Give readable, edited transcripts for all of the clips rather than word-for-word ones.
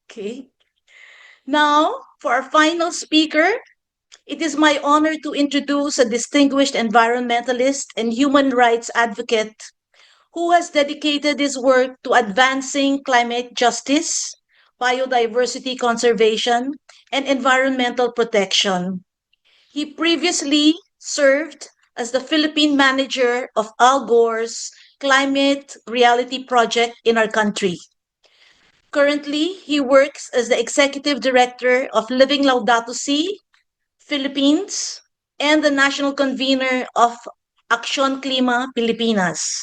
Okay. Now, for our final speaker, it is my honor to introduce a distinguished environmentalist and human rights advocate who has dedicated his work to advancing climate justice, biodiversity conservation, and environmental protection. He previously served as the Philippine manager of Al Gore's Climate Reality Project in our country. Currently, he works as the executive director of Living Laudato Si, Philippines, and the national convener of 𝗥𝗃𝗶𝗵𝗵 Pilipinas.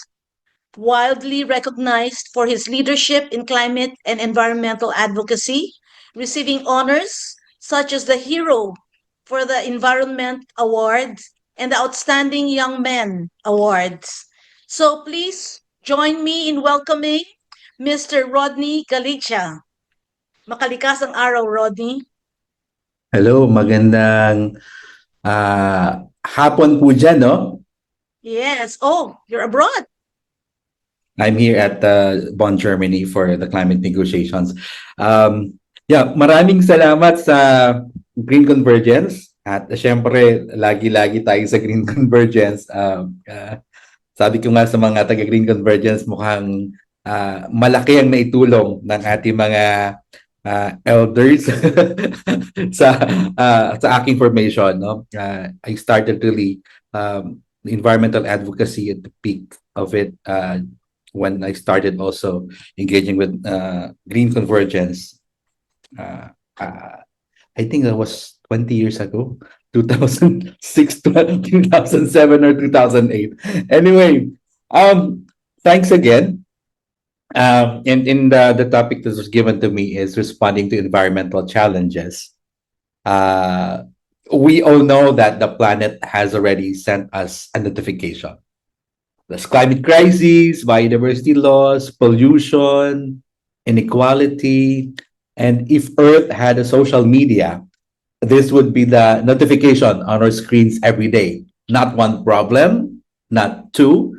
Widely recognized for his leadership in climate and environmental advocacy, receiving honors such as the Hero for the Environment Award and the Outstanding Young Men Awards. So please join me in welcoming Mr. Rodney Galicia. Makalikasang araw, Rodney. Hello, magandang hapon po dyan, no? Yes. Oh, you're abroad. I'm here at Bonn, Germany for the climate negotiations. Yeah, maraming salamat sa Green Convergence. At syempre, lagi-lagi tayo sa Green Convergence. Sabi ko nga sa mga taga-Green Convergence, mukhang malaki ang naitulong ng ating mga elders sa aking formation. No? I started really environmental advocacy at the peak of it when I started also engaging with Green Convergence. I think that was 20 years ago, 2006, 2007, or 2008. Anyway, thanks again. And in the topic that was given to me is responding to environmental challenges. We all know that the planet has already sent us a notification. There's climate crisis, biodiversity loss, pollution, inequality. And if Earth had a social media, this would be the notification on our screens every day. Not one problem, not two,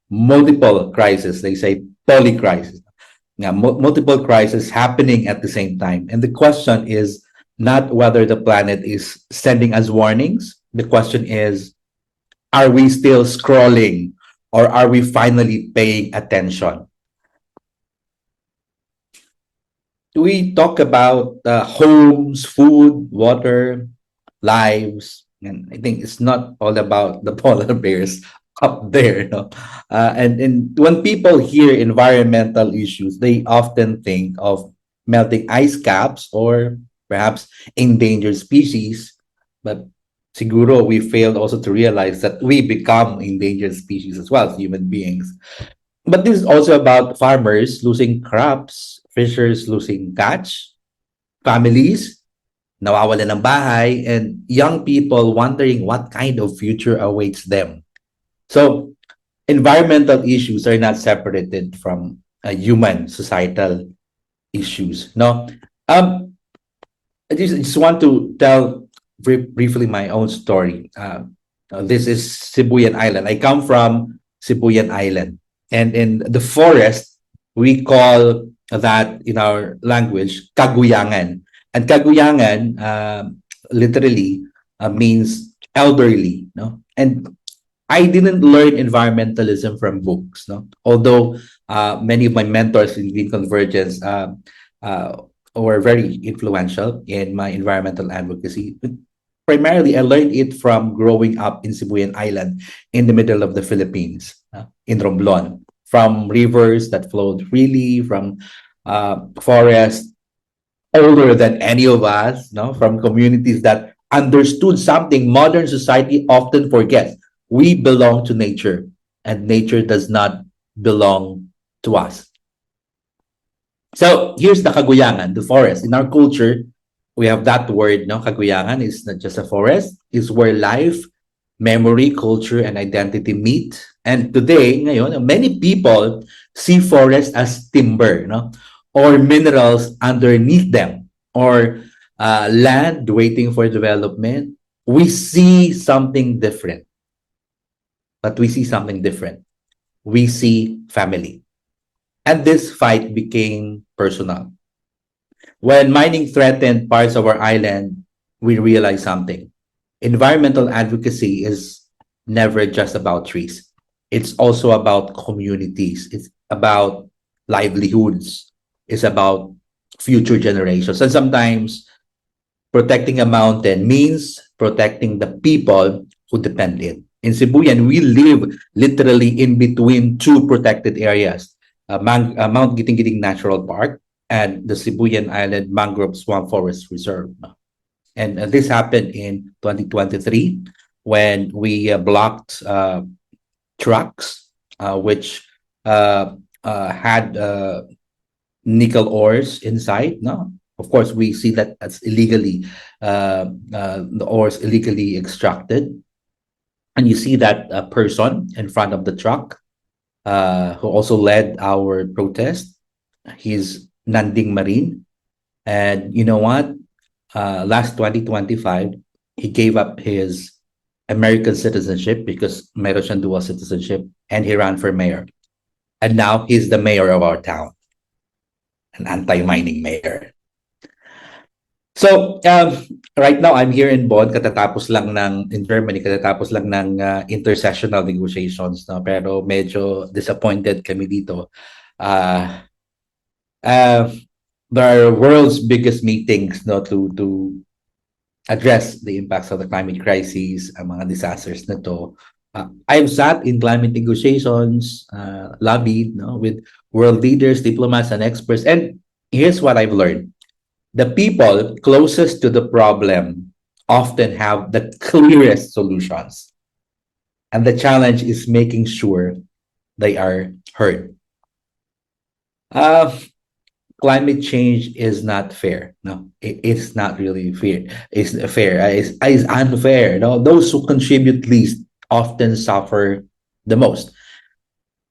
multiple crises. They say polycrisis. Now, multiple crises happening at the same time. And the question is not whether the planet is sending us warnings. The question is, are we still scrolling or are we finally paying attention? We talk about homes, food, water, lives, and I think it's not all about the polar bears up there. No? And when people hear environmental issues, they often think of melting ice caps or perhaps endangered species. But siguro we failed also to realize that we become endangered species as well as human beings. But this is also about farmers losing crops, fishers losing catch, families nawawalan ng bahay, and young people wondering what kind of future awaits them. So, environmental issues are not separated from human societal issues. No, I just want to tell briefly my own story. This is Sibuyan Island. I come from Sibuyan Island, and in the forest we call that in our language kaguyangan, and kaguyangan literally means elderly. No, and I didn't learn environmentalism from books, no. Although many of my mentors in Green Convergence were very influential in my environmental advocacy. But primarily, I learned it from growing up in Sibuyan Island, in the middle of the Philippines, in Romblon, from rivers that flowed freely, from forests older than any of us, no, from communities that understood something modern society often forgets. We belong to nature, and nature does not belong to us. So here's the kaguyangan, the forest. In our culture, we have that word, no? Kaguyangan is not just a forest, it's where life, memory, culture, and identity meet. And today, ngayon, many people see forest as timber, no? Or minerals underneath them, or land waiting for development. We see something different. But we see something different. We see family. And this fight became personal. When mining threatened parts of our island, we realized something. Environmental advocacy is never just about trees. It's also about communities. It's about livelihoods. It's about future generations. And sometimes protecting a mountain means protecting the people who depend it. In Sibuyan, we live literally in between two protected areas, Mount Giting-Giting Natural Park and the Sibuyan Island Mangrove Swamp Forest Reserve. And this happened in 2023 when we blocked trucks which had nickel ores inside. No, of course, we see that as illegally, the ores illegally extracted. And you see that person in front of the truck who also led our protest. He's Nanding Marine. And you know what? Last 2025, he gave up his American citizenship because meron siyang dual citizenship, and he ran for mayor. And now he's the mayor of our town, an anti-mining mayor. So, right now, I'm here in Bonn, in Germany, katatapos lang ng intersessional negotiations, no? Pero medyo disappointed kami dito. There are world's biggest meetings, no, to address the impacts of the climate crisis, ang mga disasters na to. I've sat in climate negotiations, lobbied, no, with world leaders, diplomats, and experts. And here's what I've learned. The people closest to the problem often have the clearest solutions. And the challenge is making sure they are heard. Climate change is not fair. No, it's not really fair. It's fair. It's unfair. No, those who contribute least often suffer the most.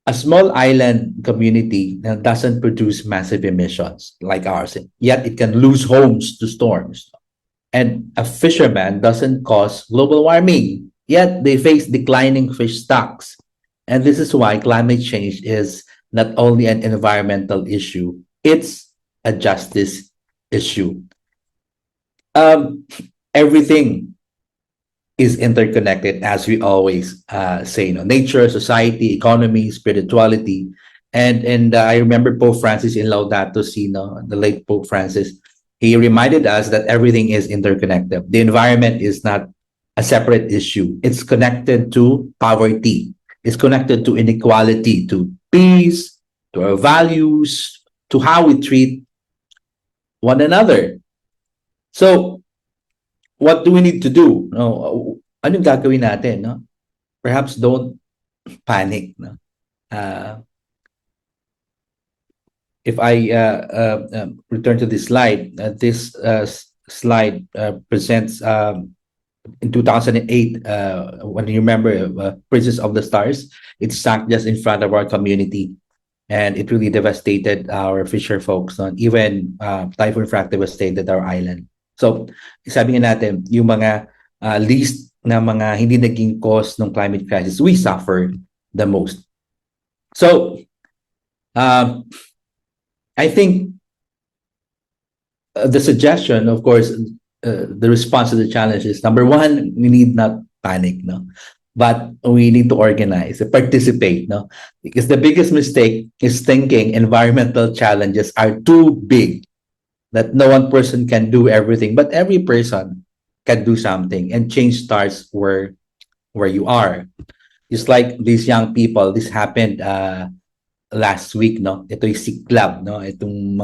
A small island community doesn't produce massive emissions like ours, yet it can lose homes to storms. And a fisherman doesn't cause global warming, yet they face declining fish stocks. And this is why climate change is not only an environmental issue, it's a justice issue. Everything is interconnected, as we always say. Nature, society, economy, spirituality. And I remember Pope Francis in Laudato Si, the late Pope Francis, he reminded us that everything is interconnected. The environment is not a separate issue. It's connected to poverty. It's connected to inequality, to peace, to our values, to how we treat one another. So, what do we need to do? Anong gagawin natin? No? Perhaps don't panic. No? If I return to this slide, this slide presents in 2008, when you remember Princess of the Stars, it sank just in front of our community. And it really devastated our fisher folks. Even Typhoon Frank devastated our island. So, sabi nga natin, yung mga least na mga hindi naging cause ng climate crisis, we suffer the most. So, I think the suggestion, of course, the response to the challenge is, number one, we need not panic, no? But we need to organize, participate, no? Because the biggest mistake is thinking environmental challenges are too big, that no one person can do everything, but every person can do something, and change starts where you are. Just like these young people, this happened last week, no? Ito yung siklab, no? Itong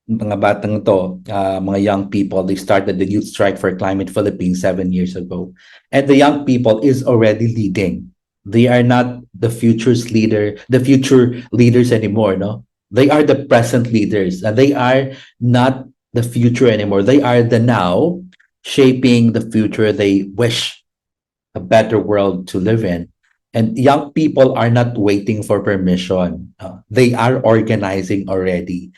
mga batang to, mga young people, they started the Youth Strike for Climate Philippines 7 years ago. And the young people is already leading. They are not the future leaders anymore, no? They are the present leaders. And they are not the future anymore. They are the now, shaping the future they wish a better world to live in. And young people are not waiting for permission. They are organizing already.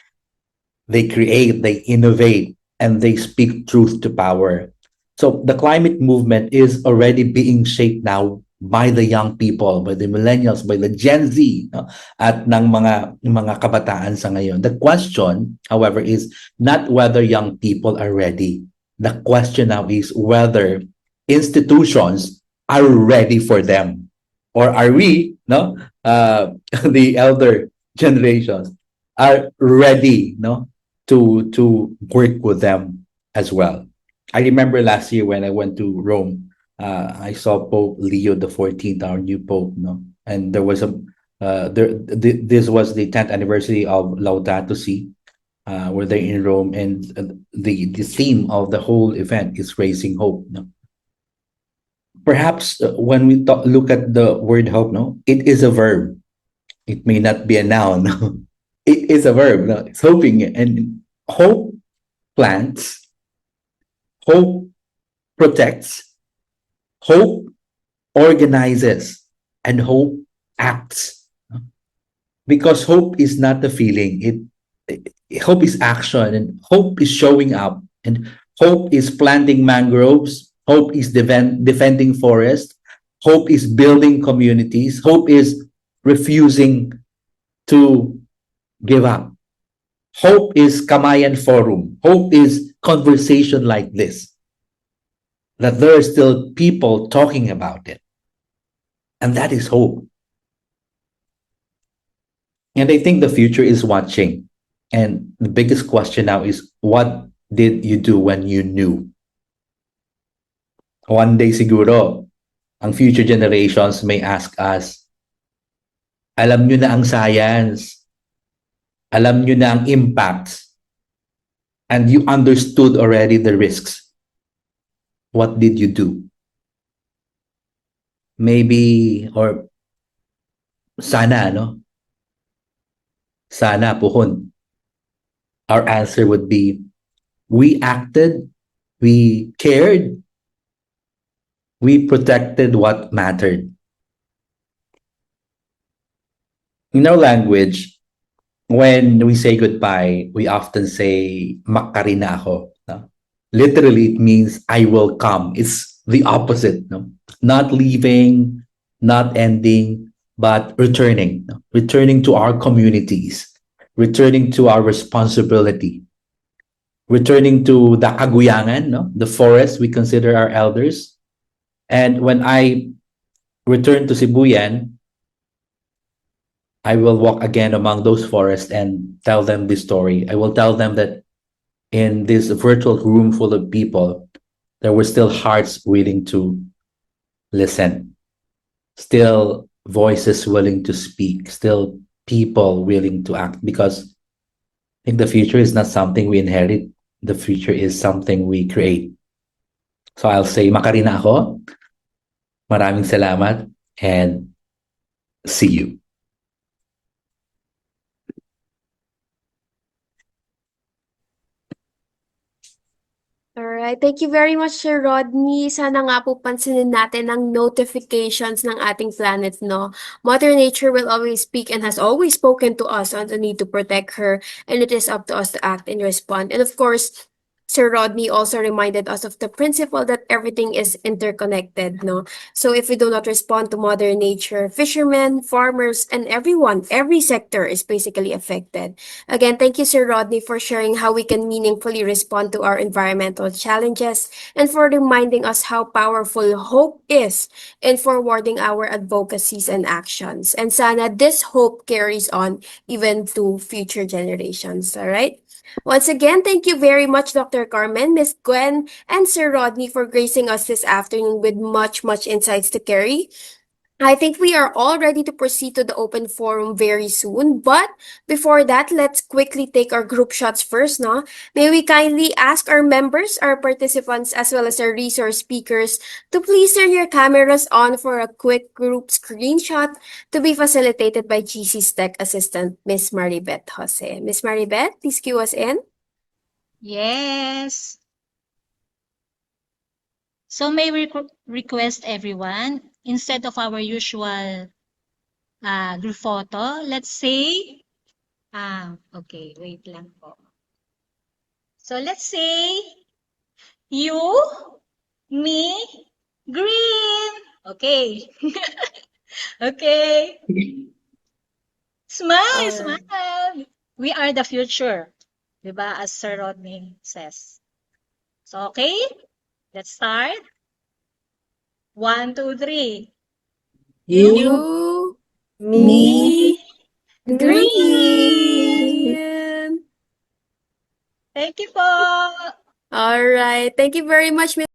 They create, they innovate, and they speak truth to power. So the climate movement is already being shaped now by the young people, by the millennials, by the Gen Z, no? At ng mga kabataan sa ngayon. The question, however, is not whether young people are ready. The question now is whether institutions are ready for them, or are we, no, the elder generations are ready, no, to work with them as well. I remember last year when I went to Rome, I saw Pope Leo the 14th, our new Pope, no, and there was this was the 10th anniversary of Laudato Si. We're there in Rome, and the theme of the whole event is raising hope. No? Perhaps when we look at the word hope, no, it is a verb. It may not be a noun. No? It is a verb. No? It's hoping, and hope plants, hope protects, hope organizes, and hope acts. No? Because hope is not a feeling. Hope is action, and hope is showing up, and hope is planting mangroves, hope is defending forests, hope is building communities, hope is refusing to give up, hope is Kamayan Forum, hope is conversation like this, that there are still people talking about it, and that is hope. And I think the future is watching. And the biggest question now is, what did you do when you knew? One day siguro, ang future generations may ask us, alam nyo na ang science, alam nyo na ang impacts, and you understood already the risks. What did you do? Maybe, or sana, no? Sana, puhon. Our answer would be, we acted, we cared, we protected what mattered. In our language, when we say goodbye, we often say, "Makari na ako." No? Literally, it means I will come. It's the opposite. No? Not leaving, not ending, but returning. No? Returning to our communities, returning to our responsibility, returning to the kaguyangan, no? The forest we consider our elders. And when I return to Sibuyan, I will walk again among those forests and tell them this story. I will tell them that in this virtual room full of people, there were still hearts willing to listen, still voices willing to speak, still people willing to act, because I think the future is not something we inherit. The future is something we create. So I'll say, makari na ako. Maraming salamat, and see you. Alright, thank you very much, Sir Rodney. Sana nga po pansinin natin ang notifications ng ating planet, no? Mother Nature will always speak and has always spoken to us on the need to protect her, and it is up to us to act and respond. And of course, Sir Rodney also reminded us of the principle that everything is interconnected, no? So if we do not respond to Mother Nature, fishermen, farmers, and everyone, every sector is basically affected. Again, thank you, Sir Rodney, for sharing how we can meaningfully respond to our environmental challenges and for reminding us how powerful hope is in forwarding our advocacies and actions. And sana this hope carries on even to future generations, all right? Once again, thank you very much, Dr. Carmen, Miss Gwen, and Sir Rodney for gracing us this afternoon with much insights to carry. I think we are all ready to proceed to the open forum very soon. But before that, let's quickly take our group shots first, no? May we kindly ask our members, our participants, as well as our resource speakers to please turn your cameras on for a quick group screenshot to be facilitated by GC's tech assistant, Miss 𝗪𝗏𝗏 Jose. Miss 𝗪𝗏𝗏, please cue us in. Yes. So may we request everyone, instead of our usual group photo, let's say, okay, wait lang po. So let's say, you, me, green. Okay. Okay. Smile, Alright. smile. We are the future. Diba? As Sir Rodney says. So, okay. Let's start. 1, 2, 3. You, me, green. Thank you po. Alright. Thank you very much, Miss